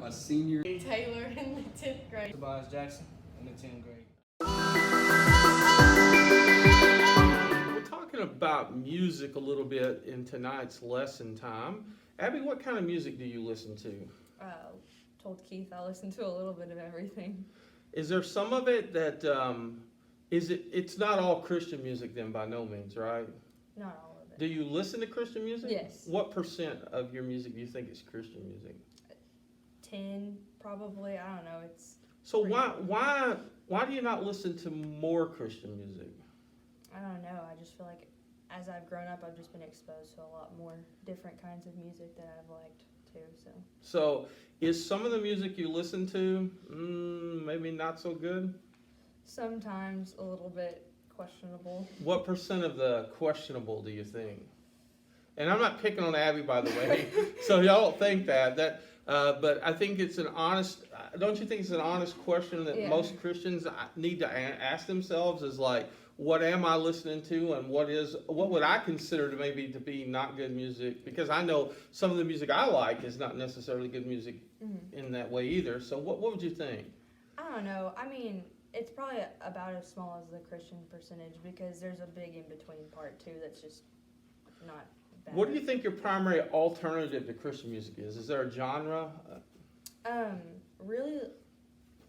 a senior. Taylor in the 10th grade. Tobias Jackson in the 10th grade. We're talking about music a little bit in tonight's lesson time. Abby, what kind of music do you listen to? Told Keith I listen to a little bit of everything. Is there some of it that it's not all Christian music then, by no means, right? Not all of it. Do you listen to Christian music? Yes. What percent of your music do you think is Christian music? 10 probably. I don't know. It's So pretty- why do you not listen to more Christian music? I don't know. I just feel like as I've grown up, I've just been exposed to a lot more different kinds of music that I've liked too. So is some of the music you listen to maybe not so good? Sometimes a little bit questionable. What percent of the questionable do you think? And I'm not picking on Abby, by the way, so y'all don't think that. But I think it's an honest. Don't you think it's an honest question that Yeah. most Christians need to ask themselves? Is like, what am I listening to, and what would I consider to maybe to be not good music? Because I know some of the music I like is not necessarily good music in that way either. So what would you think? I don't know. I mean, it's probably about as small as the Christian percentage because there's a big in between part too that's just not bad. What do you think your primary alternative to Christian music is? Is there a genre? Really,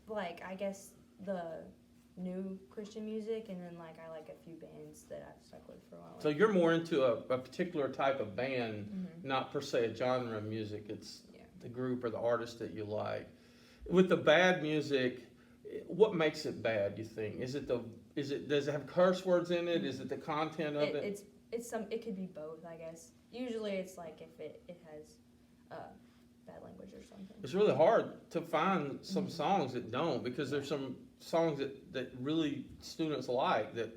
like I guess the new Christian music, and then like I like a few bands that I've stuck with for a while. So you're more into a particular type of band, not per se a genre of music. It's the group or the artist that you like. With the bad music, what makes it bad? You think does it have curse words in it? Is it the content of it? It could be both, I guess. Usually it's like if it has bad language or something. It's really hard to find some songs that don't, because there's some songs that really students like that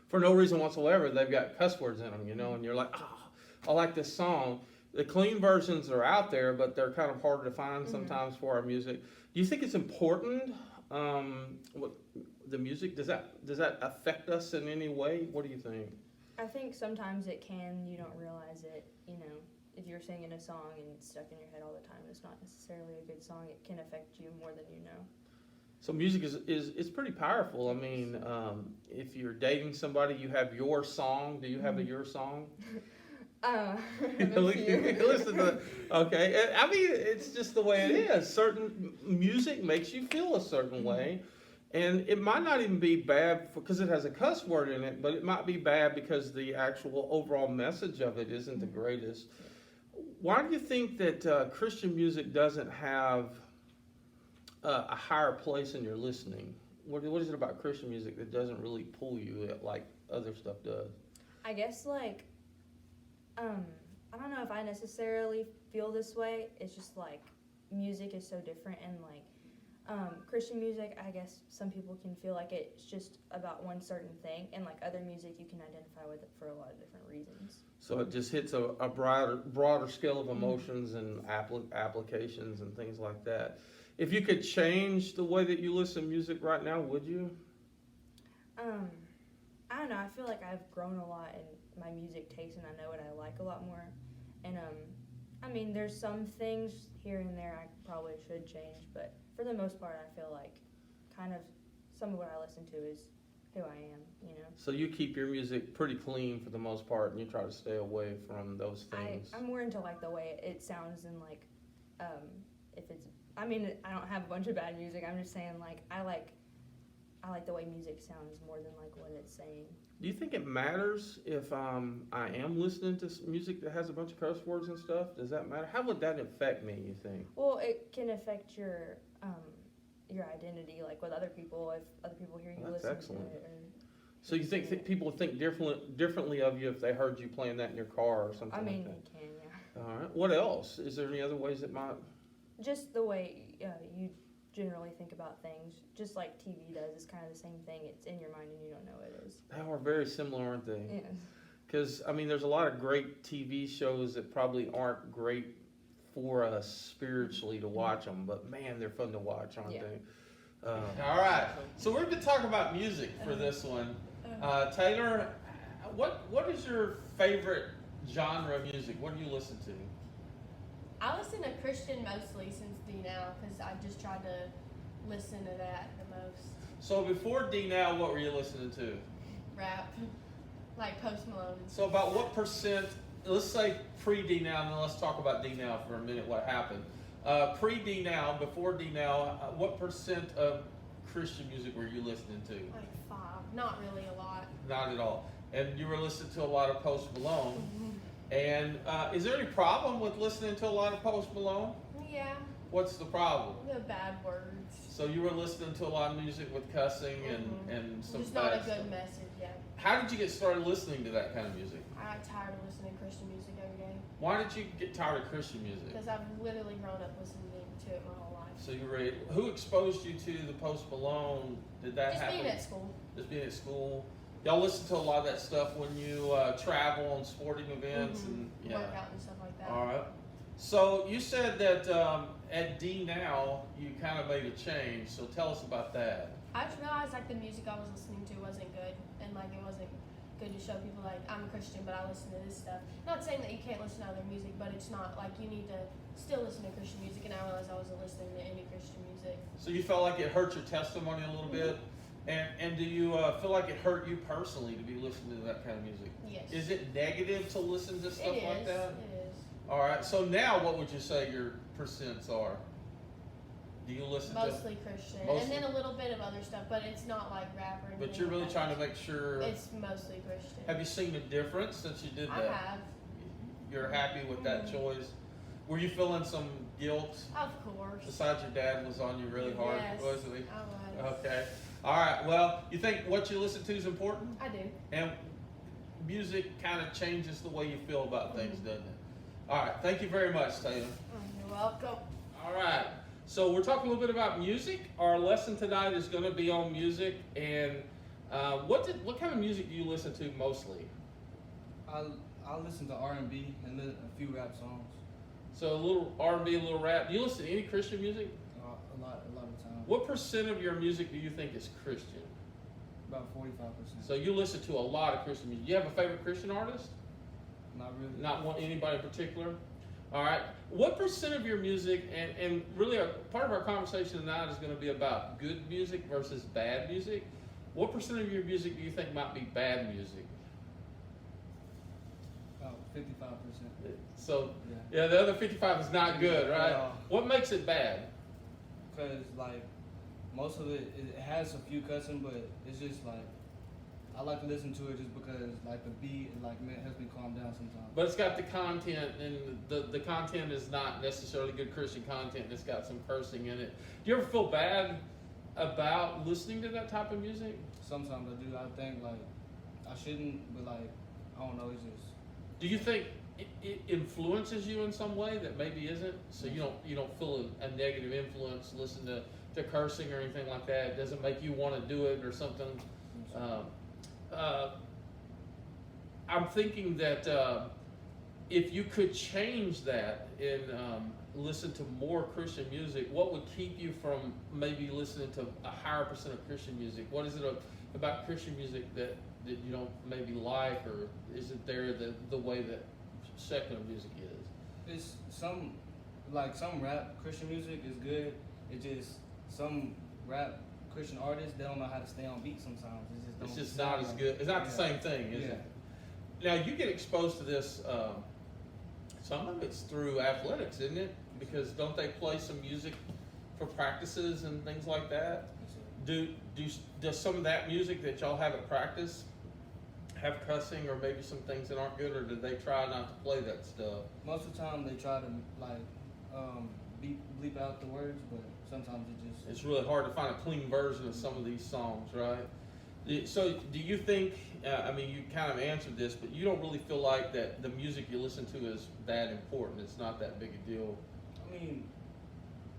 for no reason whatsoever they've got cuss words in them, and you're like, I like this song. The clean versions are out there, but they're kind of harder to find sometimes for our music. Do you think it's important? What the music does that affect us in any way? What do you think? I think sometimes it can. You don't realize it. If you're singing a song and it's stuck in your head all the time, it's not necessarily a good song. It can affect you more than you know. So music is pretty powerful. I mean, if you're dating somebody, you have your song. Do you have a your song? Listen to okay. I mean, it's just the way it is. Certain music makes you feel a certain way, and it might not even be bad because it has a cuss word in it, but it might be bad because the actual overall message of it isn't the greatest. Why do you think that Christian music doesn't have a higher place in your listening? What is it about Christian music that doesn't really pull you like other stuff does? I guess like I don't know if I necessarily feel this way. It's just like music is so different, and like Christian music, I guess some people can feel like it's just about one certain thing, and like other music you can identify with it for a lot of different reasons. So it just hits a broader scale of emotions and applications and things like that. If you could change the way that you listen to music right now, would you? I don't know. I feel like I've grown a lot in my music taste, and I know what I like a lot more. And I mean, there's some things here and there I probably should change, but for the most part, I feel like kind of some of what I listen to is who I am, So you keep your music pretty clean for the most part, and you try to stay away from those things. I'm more into like the way it sounds, and like if it's. I mean, I don't have a bunch of bad music. I'm just saying like I like the way music sounds more than like what it's saying. Do you think it matters if I am listening to music that has a bunch of curse words and stuff? Does that matter? How would that affect me, you think? Well, it can affect your identity, like with other people, if other people hear you listen excellent. to it. So you think people would think differently of you if they heard you playing that in your car or something I mean, like that? they can, yeah. All right. What else? Is there any other ways that might... Just the way you generally think about things, just like TV does. It's kind of the same thing. It's in your mind and you don't know it is. They are very similar, aren't they? Yeah. Because, I mean, there's a lot of great TV shows that probably aren't great for us spiritually to watch them, but man, they're fun to watch, aren't they? All right. So we're going to talk about music for this one. Taylor, what is your favorite genre of music? What do you listen to? I listen to Christian mostly since D now because I just tried to listen to that the most. So before D Now, what were you listening to? Rap, like Post Malone. And So about what percent, let's say pre-D Now, and then let's talk about D Now for a minute, what happened. Pre-D Now, before D Now, what percent of Christian music were you listening to? Like 5, not really a lot. Not at all. And you were listening to a lot of Post Malone. Mm-hmm. And is there any problem with listening to a lot of Post Malone? Yeah, What's the problem? the bad words. So you were listening to a lot of music with cussing and some Just bad not a stuff. good message, yeah. How did you get started listening to that kind of music? I got tired of listening to Christian music every day Why did you get tired of Christian music? because I've literally grown up listening to it my whole life. So you were, who exposed you to the Post Malone? Did that Just happen? being at school. Just being at school. Y'all listen to a lot of that stuff when you travel on sporting events and yeah. Workout and stuff like that. All right. So you said that at D Now you kind of made a change. So tell us about that. I just realized like the music I was listening to wasn't good, and like it wasn't good to show people like I'm a Christian, but I listen to this stuff. Not saying that you can't listen to other music, but it's not like you need to still listen to Christian music. And I realized I wasn't listening to any Christian music. So you felt like it hurt your testimony a little bit, and do you feel like it hurt you personally to be listening to that kind of music? Yes. Is it negative to listen to stuff It like is. that? It is. All right. So now, what would you say your percents are? Do you listen to? Mostly Christian, Mostly- and then a little bit of other stuff, but it's not like rap or anything. But you're really like trying that. to make sure. It's mostly Christian. Have you seen a difference since you did I that? have, You're happy with that choice? Were you feeling some guilt? of course. Besides, your dad was on you really hard, Yes, wasn't he? I was. Okay. All right. Well, you think what you listen to is important, I do. and music kind of changes the way you feel about things, doesn't it? All right. Thank you very much, Taylor. You're welcome. All right. So we're talking a little bit about music. Our lesson tonight is going to be on music, and what kind of music do you listen to mostly? I listen to R&B and a few rap songs. So a little R&B, a little rap. Do you listen to any Christian music? A lot of the time. What percent of your music do you think is Christian? About 45%. So you listen to a lot of Christian music. Do you have a favorite Christian artist? Not really. Not one, anybody in particular? All right. What percent of your music, and really part of our conversation tonight is going to be about good music versus bad music. What percent of your music do you think might be bad music? About 55%. So, Yeah. yeah, the other 55 is not good, right? Yeah. What makes it bad? Because like most of it has a few cussing, but it's just like I like to listen to it just because like the beat like helps me calm down sometimes. But it's got the content, and the content is not necessarily good Christian content. It's got some cursing in it. Do you ever feel bad about listening to that type of music? Sometimes I do. I think like I shouldn't, but like I don't know. It's just Do you think it influences you in some way that maybe isn't? So you don't feel a negative influence, listen to cursing or anything like that. It doesn't make you want to do it or something. I'm thinking that if you could change that and listen to more Christian music, what would keep you from maybe listening to a higher percent of Christian music? What is it about Christian music that you don't maybe like, or is it there the way that secular music is? it's some rap Christian music is good. It's just some rap Christian artists they don't know how to stay on beat sometimes. It's just not as good. It's not the same thing, is Yeah. it? Now you get exposed to this. Some of it's through athletics, isn't it? Because don't they play some music for practices and things like that? Does some of that music that y'all have at practice have cussing or maybe some things that aren't good, or do they try not to play that stuff? Most of the time they try to like bleep out the words, but sometimes it just It's really hard to find a clean version of some of these songs, right? So do you think, I mean, you kind of answered this, but you don't really feel like that the music you listen to is that important? It's not that big a deal? I mean,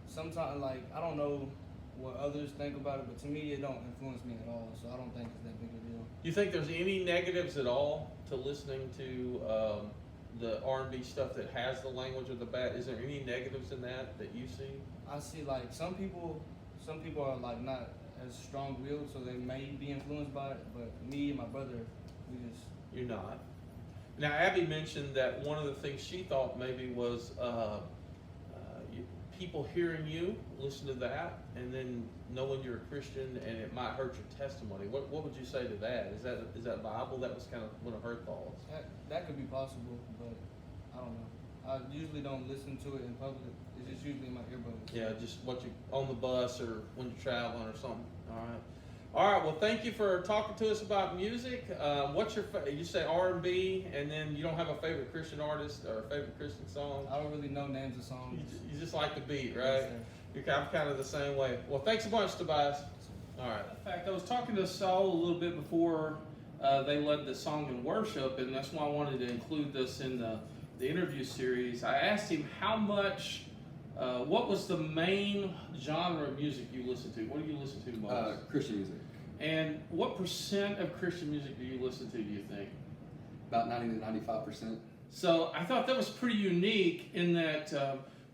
sometimes like I don't know what others think about it, but to me it don't influence me at all. So I don't think it's that big a deal. Do you think there's any negatives at all to listening to the R&B stuff that has the language of the bad? Is there any negatives in that you see? I see like some people are like not as strong-willed, so they may be influenced by it. But me and my brother, we just You're not. Now, Abby mentioned that one of the things she thought maybe was people hearing you, listen to that, and then knowing you're a Christian and it might hurt your testimony. What would you say to that? Is that viable? That was kind of one of her thoughts. That could be possible, but I don't know. I usually don't listen to it in public. It's just usually in my earbuds. Yeah, just what you on the bus or when you're traveling or something. All right. Well, thank you for talking to us about music. What's your you say R&B, and then you don't have a favorite Christian artist or a favorite Christian song? I don't really know names of songs. You just like the beat, right? Yes, sir. I'm kind of the same way. Well, thanks a bunch, Tobias. All right. In fact, I was talking to Saul a little bit before they led the song and worship, and that's why I wanted to include this in the interview series. I asked him how much, what was the main genre of music you listen to? What do you listen to most? Christian music. And what percent of Christian music do you listen to, do you think? About 90 to 95%. So I thought that was pretty unique in that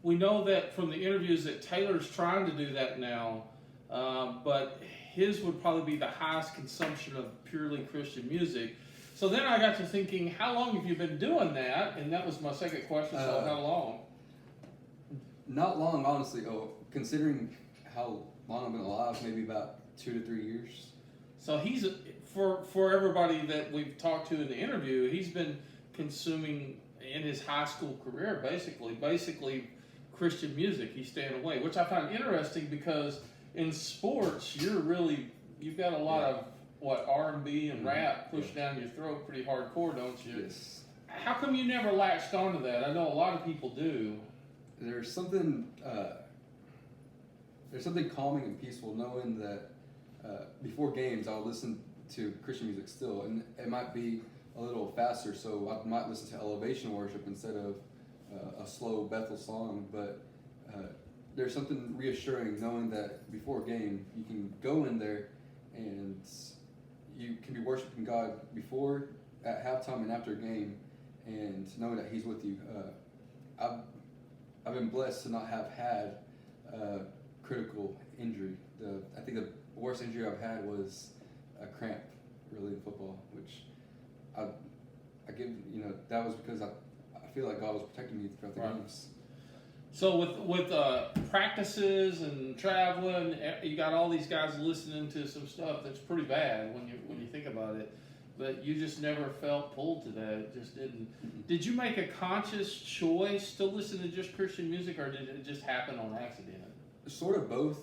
we know that from the interviews that Taylor's trying to do that now, but his would probably be the highest consumption of purely Christian music. So then I got to thinking, how long have you been doing that? And that was my second question, so how long? Not long, honestly. Considering how long I've been alive, maybe about 2 to 3 years. So he's, for everybody that we've talked to in the interview, he's been consuming in his high school career basically Christian music. He's staying away, which I find interesting because in sports you've got a lot of R&B and rap pushed down your throat pretty hardcore, don't you? Yes. How come you never latched onto that? I know a lot of people do. There's something calming and peaceful knowing that before games I'll listen to Christian music still, and it might be a little faster, so I might listen to elevation worship instead of a slow Bethel song, but there's something reassuring knowing that before a game you can go in there and you can be worshiping God before, at halftime, and after a game, and knowing that He's with you. I've been blessed to not have had critical injury. I think the worst injury I've had was a cramp, really, in football, which I give, that was because I feel like God was protecting me throughout the games. So with practices and traveling, you got all these guys listening to some stuff that's pretty bad when you think about it. But you just never felt pulled to that. It just didn't. Mm-hmm. Did you make a conscious choice to listen to just Christian music, or did it just happen on accident? Sort of both.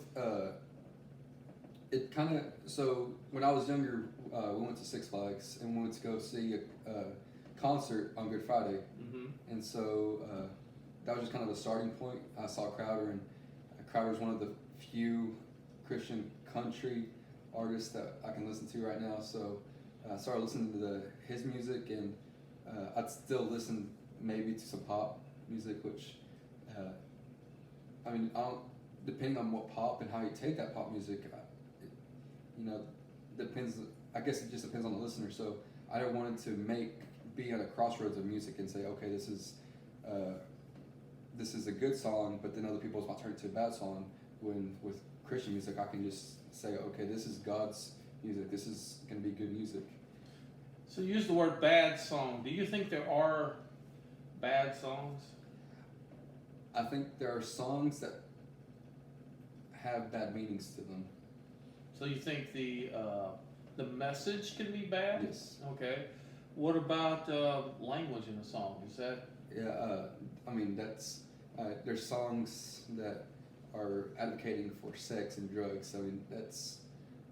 It kind of, so when I was younger, we went to Six Flags and we went to go see a concert on Good Friday. Mm-hmm. And so that was just kind of a starting point. I saw Crowder, and Crowder's one of the few Christian country artists that I can listen to right now. So I started listening to his music, and I'd still listen maybe to some pop music, which, depending on what pop and how you take that pop music, depends. I guess it just depends on the listener. So I don't want it to be at a crossroads of music and say, okay, this is a good song, but then other people might turn it to a bad song. When with Christian music, I can just say, okay, this is God's music. This is going to be good music. So you use the word bad song. Do you think there are bad songs? I think there are songs that have bad meanings to them. So you think the message can be bad? Yes. Okay. What about language in a song? Is that? Yeah. That's there's songs that are advocating for sex and drugs. That's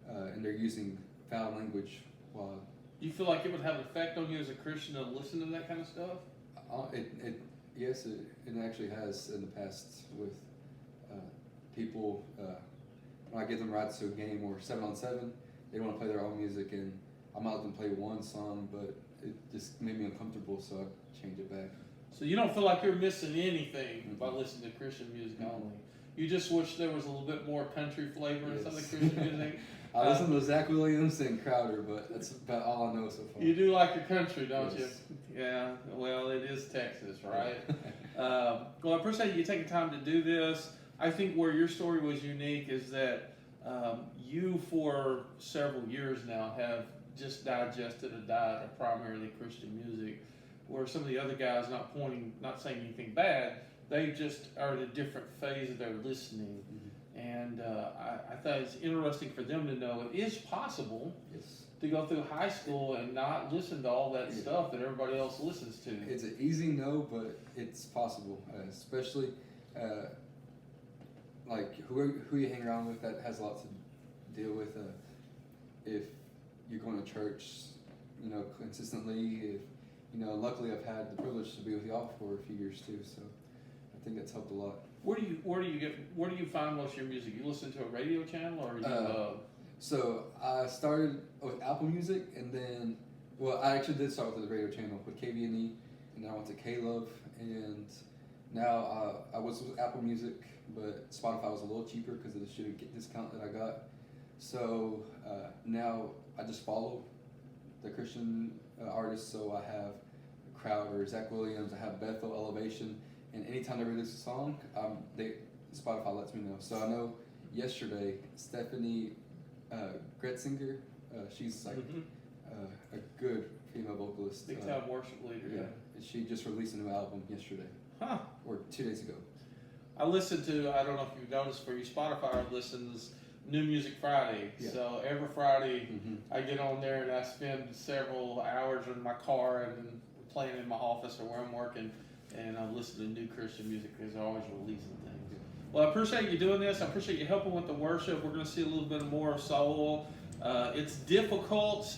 and they're using foul language while. Do you feel like it would have an effect on you as a Christian to listen to that kind of stuff? Yes, it actually has in the past with people. When I give them rides to a game or 7-on-7, they want to play their own music, and I might let them play one song, but it just made me uncomfortable, so I changed it back. So you don't feel like you're missing anything by listening to Christian music only. You just wish there was a little bit more country flavor in some of the Christian music. I listen to Zach Williams and Crowder, but that's about all I know so far. You do like your country, don't Yes. you? Yeah. Well, it is Texas, right? Well, I appreciate you taking time to do this. I think where your story was unique is that you, for several years now, have just digested a diet of primarily Christian music, where some of the other guys, not saying anything bad, They just are at a different phase of their listening. And I thought it's interesting for them to know it is possible Yes. to go through high school and not listen to all that stuff that everybody else listens to. It's an easy no, but it's possible, especially like who you hang around with. That has a lot to deal with. If you're going to church, consistently. If luckily I've had the privilege to be with y'all for a few years too, so I think that's helped a lot. Where do you find most of your music? You listen to a radio channel, or you? So I started with Apple Music, and then, well, I actually did start with the radio channel with KBNE, and then I went to K-Love, and now I was with Apple Music, but Spotify was a little cheaper because of the student discount that I got. So now I just follow the Christian artists. So I have Crowder, Zach Williams, I have Bethel, Elevation, and anytime they release a song, Spotify lets me know. So I know yesterday Stephanie Gretzinger, she's like a good female vocalist. Big time worship leader. Yeah, she just released a new album yesterday. Huh. Or 2 days ago. I listen to, I don't know if you've noticed for you, Spotify listens New Music Friday. Yeah. So every Friday I get on there and I spend several hours in my car and playing in my office or where I'm working, and I listen to new Christian music because they're always releasing things. Well, I appreciate you doing this. I appreciate you helping with the worship. We're going to see a little bit more of Saul. It's difficult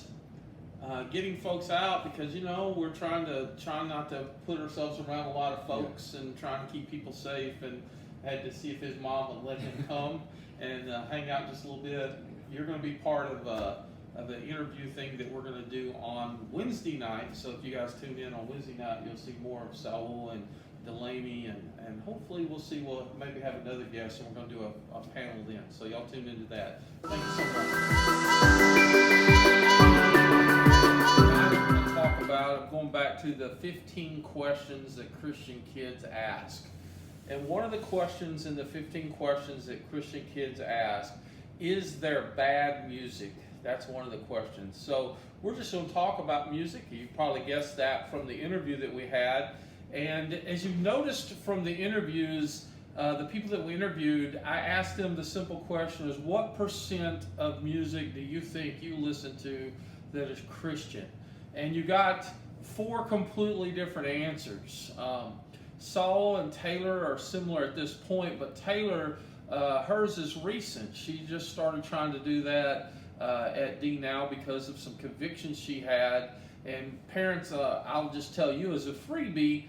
getting folks out because we're trying not to put ourselves around a lot of folks and trying to keep people safe, and had to see if his mom would let him come and hang out just a little bit. You're going to be part of the interview thing that we're going to do on Wednesday night. So if you guys tune in on Wednesday night, you'll see more of Saul and Delaney, and hopefully we'll maybe have another guest, and we're going to do a panel then. So y'all tune into that. Thank you so much. We're going to talk about going back to the 15 questions that Christian kids ask. And one of the questions in the 15 questions that Christian kids ask, is there bad music? That's one of the questions. So we're just going to talk about music. You probably guessed that from the interview that we had. And as you noticed from the interviews, the people that we interviewed, I asked them the simple question is, what % of music do you think you listen to that is Christian? And you got 4 completely different answers. Saul and Taylor are similar at this point, but Taylor, hers is recent. She just started trying to do that at D now because of some convictions she had. And parents, I'll just tell you as a freebie,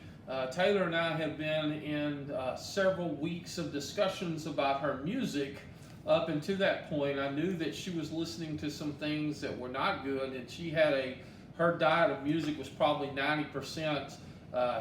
Taylor and I have been in several weeks of discussions about her music. Up until that point, I knew that she was listening to some things that were not good, and she had her diet of music was probably 90%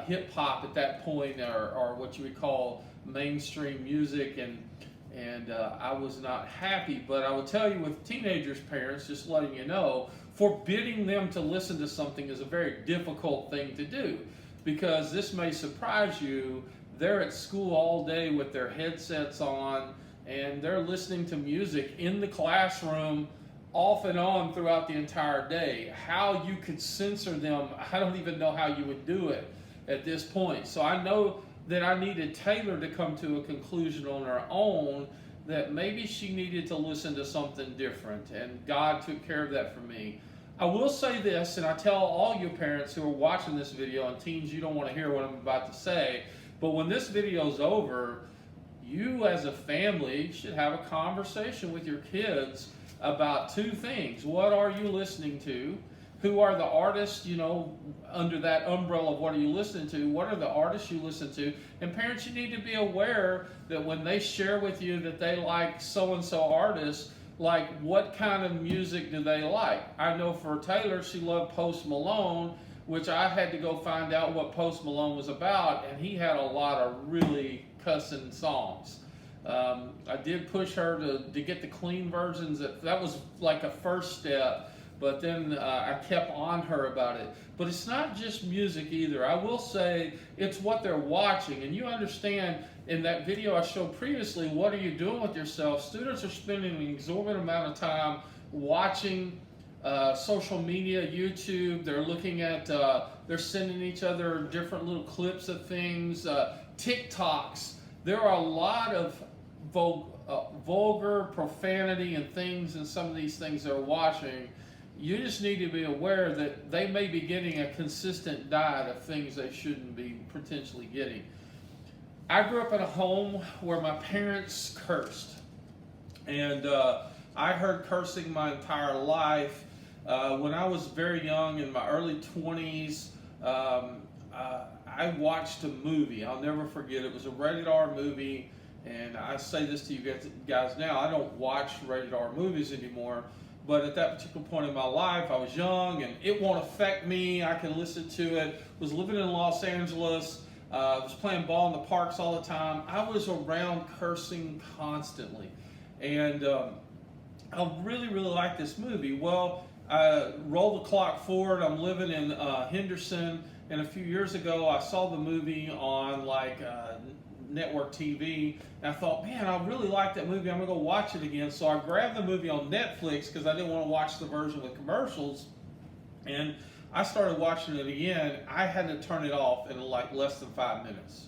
hip hop at that point, or what you would call mainstream music, and I was not happy. But I will tell you, with teenagers' parents, just letting you know, forbidding them to listen to something is a very difficult thing to do, because this may surprise you. They're at school all day with their headsets on, and they're listening to music in the classroom off and on throughout the entire day. How you could censor them, I don't even know how you would do it at this point. So I know that I needed Taylor to come to a conclusion on her own that maybe she needed to listen to something different, and God took care of that for me. I will say this, and I tell all you parents who are watching this video, and teens, you don't want to hear what I'm about to say, but when this video is over, you as a family should have a conversation with your kids about 2 things. What are you listening to? Who are the artists, under that umbrella of what are you listening to? What are the artists you listen to? And parents, you need to be aware that when they share with you that they like so-and-so artists, like what kind of music do they like? I know for Taylor, she loved Post Malone, which I had to go find out what Post Malone was about, and he had a lot of really cussing songs. I did push her to get the clean versions. That was like a first step, but then I kept on her about it. But it's not just music either. I will say it's what they're watching. And you understand, in that video I showed previously, what are you doing with yourself? Students are spending an exorbitant amount of time watching social media, YouTube. They're looking at, they're sending each other different little clips of things. TikToks. There are a lot of vulgar profanity and things in some of these things they're watching. You just need to be aware that they may be getting a consistent diet of things they shouldn't be potentially getting. I grew up in a home where my parents cursed. And I heard cursing my entire life. When I was very young, in my early 20s, I watched a movie. I'll never forget. It was a rated R movie. And I say this to you guys now, I don't watch rated R movies anymore. But at that particular point in my life, I was young and it won't affect me. I can listen to it. Was living in Los Angeles. Was playing ball in the parks all the time. I was around cursing constantly. And I really, really like this movie. Well, roll the clock forward. I'm living in Henderson. And a few years ago, I saw the movie on network TV, and I thought, man, I really like that movie. I'm gonna go watch it again. So I grabbed the movie on Netflix because I didn't want to watch the version with commercials, and I started watching it again. I had to turn it off in like less than 5 minutes.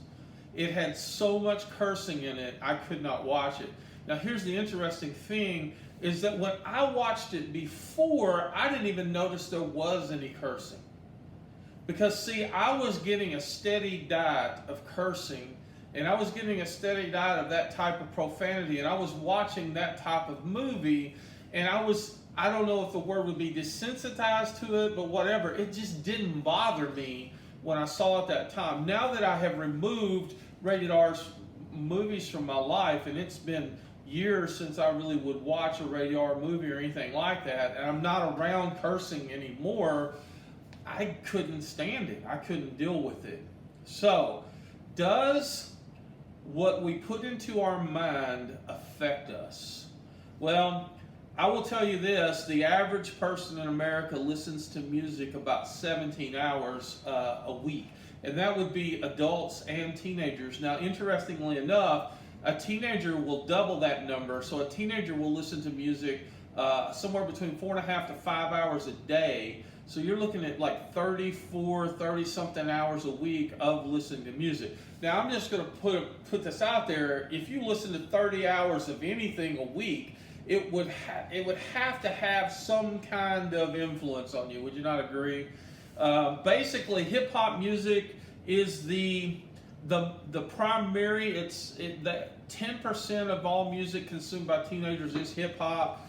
It had so much cursing in it, I could not watch it. Now here's the interesting thing, is that when I watched it before, I didn't even notice there was any cursing. Because see, I was getting a steady diet of cursing, and I was getting a steady diet of that type of profanity, and I was watching that type of movie, and I don't know if the word would be desensitized to it, but whatever, it just didn't bother me when I saw it that time. Now that I have removed rated R movies from my life, and it's been years since I really would watch a rated R movie or anything like that, and I'm not around cursing anymore, I couldn't stand it. I couldn't deal with it. So, does what we put into our mind affect us? Well, I will tell you this, the average person in America listens to music about 17 hours a week, and that would be adults and teenagers. Now, interestingly enough, a teenager will double that number, so a teenager will listen to music somewhere between 4.5 to 5 hours a day. So you're looking at like 30-something hours a week of listening to music. Now I'm just going to put this out there. If you listen to 30 hours of anything a week, it would have to have some kind of influence on you. Would you not agree? Basically, hip hop music is the primary. That 10% of all music consumed by teenagers is hip hop.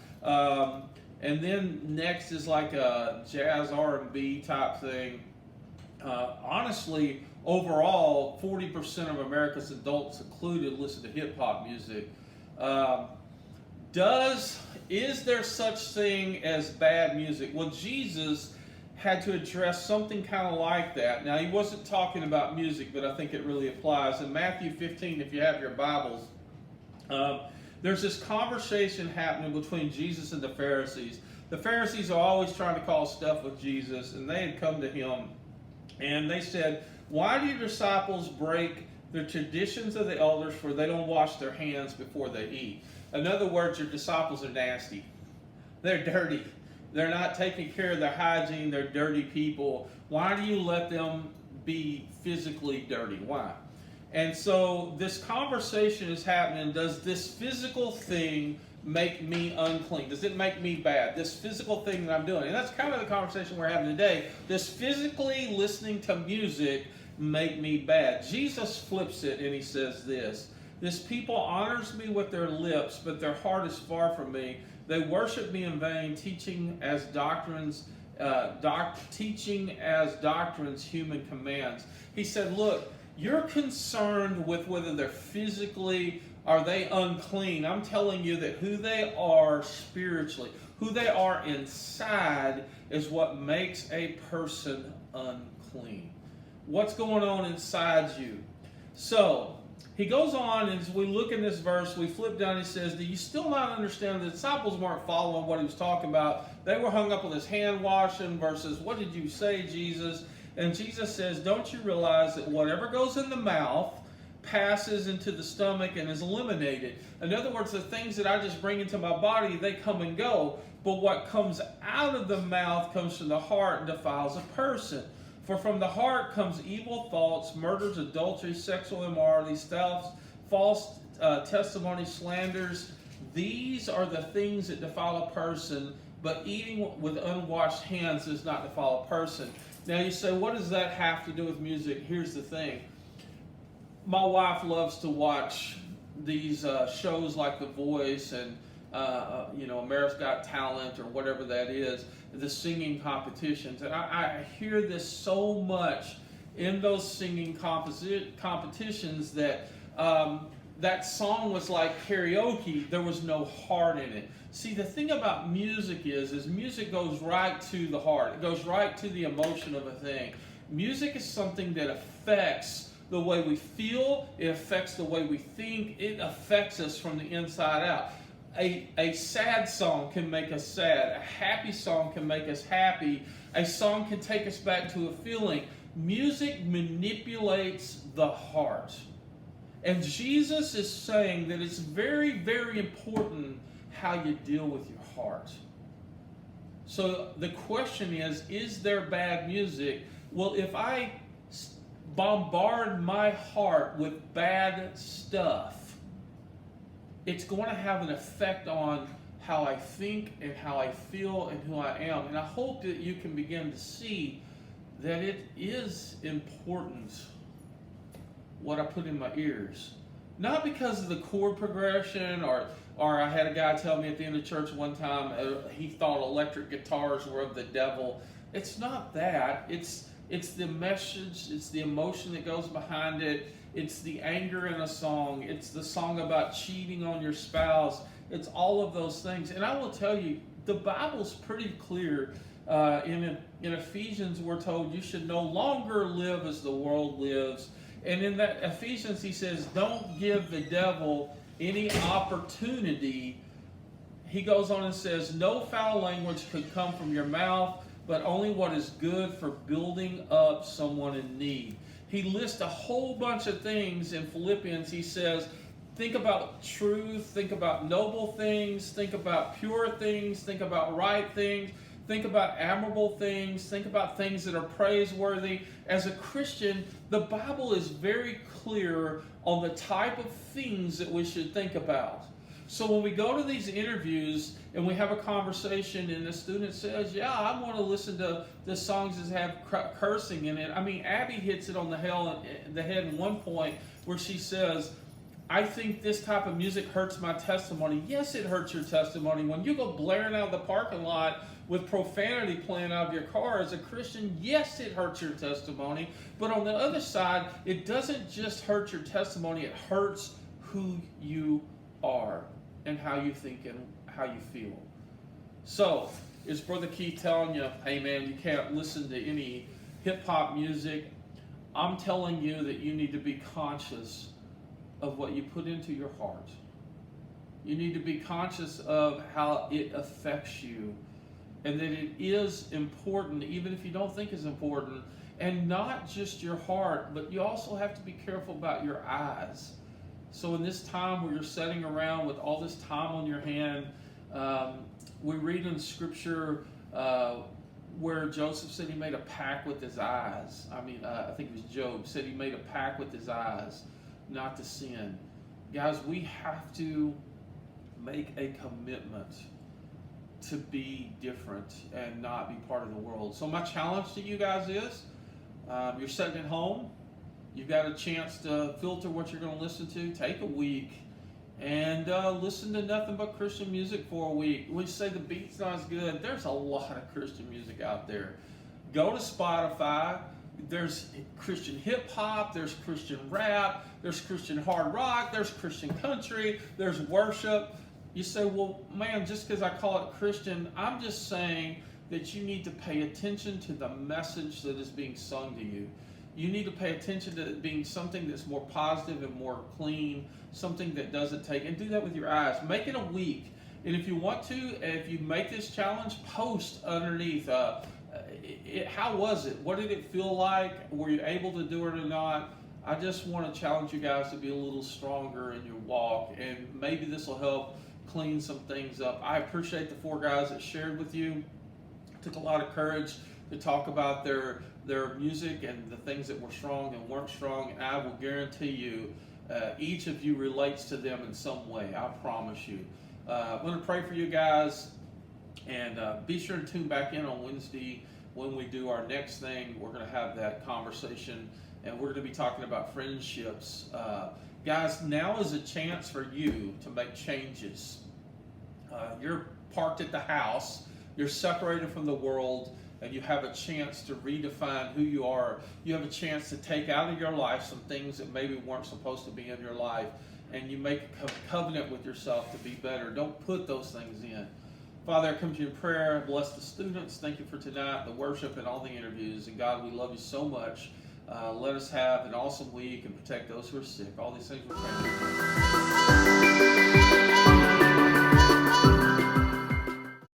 And then next is like a jazz R&B type thing. Honestly, overall, 40% of America's adults included listen to hip hop music. Is there such thing as bad music? Well, Jesus had to address something kind of like that. Now, he wasn't talking about music, but I think it really applies. In Matthew 15, if you have your Bibles, there's this conversation happening between Jesus and the Pharisees. The Pharisees are always trying to cause stuff with Jesus, and they had come to him, and they said, why do your disciples break the traditions of the elders, for they don't wash their hands before they eat? In other words, your disciples are nasty. They're dirty. They're not taking care of their hygiene. They're dirty people. Why do you let them be physically dirty? Why? And so this conversation is happening. Does this physical thing make me unclean? Does it make me bad? This physical thing that I'm doing. And that's kind of the conversation we're having today. Does physically listening to music make me bad? Jesus flips it and he says this. This people honors me with their lips, but their heart is far from me. They worship me in vain, teaching as doctrines human commands. He said, look, you're concerned with whether they're physically, are they unclean? I'm telling you that who they are spiritually, who they are inside is what makes a person unclean. What's going on inside you? So, he goes on, and as we look in this verse, we flip down, he says, do you still not understand? The disciples weren't following what he was talking about. They were hung up on his hand washing versus, what did you say, Jesus? And Jesus says, don't you realize that whatever goes in the mouth passes into the stomach and is eliminated? In other words, the things that I just bring into my body, they come and go. But what comes out of the mouth comes from the heart and defiles a person. For from the heart comes evil thoughts, murders, adultery, sexual immorality, false testimony, slanders. These are the things that defile a person, but eating with unwashed hands does not defile a person. Now you say, what does that have to do with music? Here's the thing. My wife loves to watch these shows like The Voice and America's Got Talent or whatever that is, the singing competitions. And I hear this so much in those singing competitions that that song was like karaoke. There was no heart in it. See, the thing about music is music goes right to the heart. It goes right to the emotion of a thing. Music is something that affects the way we feel. It affects the way we think. It affects us from the inside out. A sad song can make us sad. A happy song can make us happy. A song can take us back to a feeling. Music manipulates the heart. And Jesus is saying that it's very, very important how you deal with your heart. So the question is there bad music? Well, if I bombard my heart with bad stuff, it's going to have an effect on how I think and how I feel and who I am. And I hope that you can begin to see that it is important what I put in my ears. Not because of the chord progression, or I had a guy tell me at the end of church one time he thought electric guitars were of the devil. It's not that. It's the message, it's the emotion that goes behind it, it's the anger in a song, it's the song about cheating on your spouse, it's all of those things. And I will tell you, the Bible's pretty clear. In Ephesians, we're told you should no longer live as the world lives. And in that Ephesians, he says, don't give the devil any opportunity. He goes on and says, no foul language could come from your mouth, but only what is good for building up someone in need. He lists a whole bunch of things in Philippians. He says, think about truth, think about noble things, think about pure things, think about right things, think about admirable things, think about things that are praiseworthy. As a Christian, the Bible is very clear on the type of things that we should think about. So when we go to these interviews and we have a conversation and the student says, yeah, I want to listen to the songs that have cursing in it. I mean, Abby hits it on the head in one point where she says, I think this type of music hurts my testimony. Yes, it hurts your testimony. When you go blaring out of the parking lot with profanity playing out of your car as a Christian, yes, it hurts your testimony. But on the other side, it doesn't just hurt your testimony, it hurts who you are and how you think and how you feel. So, is Brother Keith telling you, hey man, you can't listen to any hip-hop music? I'm telling you that you need to be conscious of what you put into your heart. You need to be conscious of how it affects you, and that it is important, even if you don't think it's important, and not just your heart, but you also have to be careful about your eyes. So in this time where you're sitting around with all this time on your hand, we read in Scripture where Joseph said he made a pact with his eyes. I think it was Job said he made a pact with his eyes not to sin. Guys, we have to make a commitment to be different and not be part of the world. So my challenge to you guys is, you're sitting at home, you've got a chance to filter what you're going to listen to. Take a week and listen to nothing but Christian music for a week. We say the beat's not as good. There's a lot of Christian music out there. Go to Spotify. There's Christian hip-hop, there's Christian rap, there's Christian hard rock, there's Christian country, there's worship. You say, well, man, just because I call it Christian, I'm just saying that you need to pay attention to the message that is being sung to you. You need to pay attention to it being something that's more positive and more clean, something that doesn't take, and do that with your eyes. Make it a week. And if you want to, if you make this challenge, post underneath, how was it? What did it feel like? Were you able to do it or not? I just want to challenge you guys to be a little stronger in your walk, and maybe this will help clean some things up. I appreciate the 4 guys that shared with you. It took a lot of courage to talk about their music and the things that were strong and weren't strong. And I will guarantee you, each of you relates to them in some way. I promise you. I'm going to pray for you guys, and be sure to tune back in on Wednesday when we do our next thing. We're going to have that conversation, and we're going to be talking about friendships. Guys, now is a chance for you to make changes. You're parked at the house, you're separated from the world, and you have a chance to redefine who you are. You have a chance to take out of your life some things that maybe weren't supposed to be in your life, and you make a covenant with yourself to be better. Don't put those things in. Father, I come to you in prayer. Bless the students. Thank you for tonight, the worship, and all the interviews. And God, we love you so much. Let us have an awesome week and protect those who are sick. All these things we're praying for.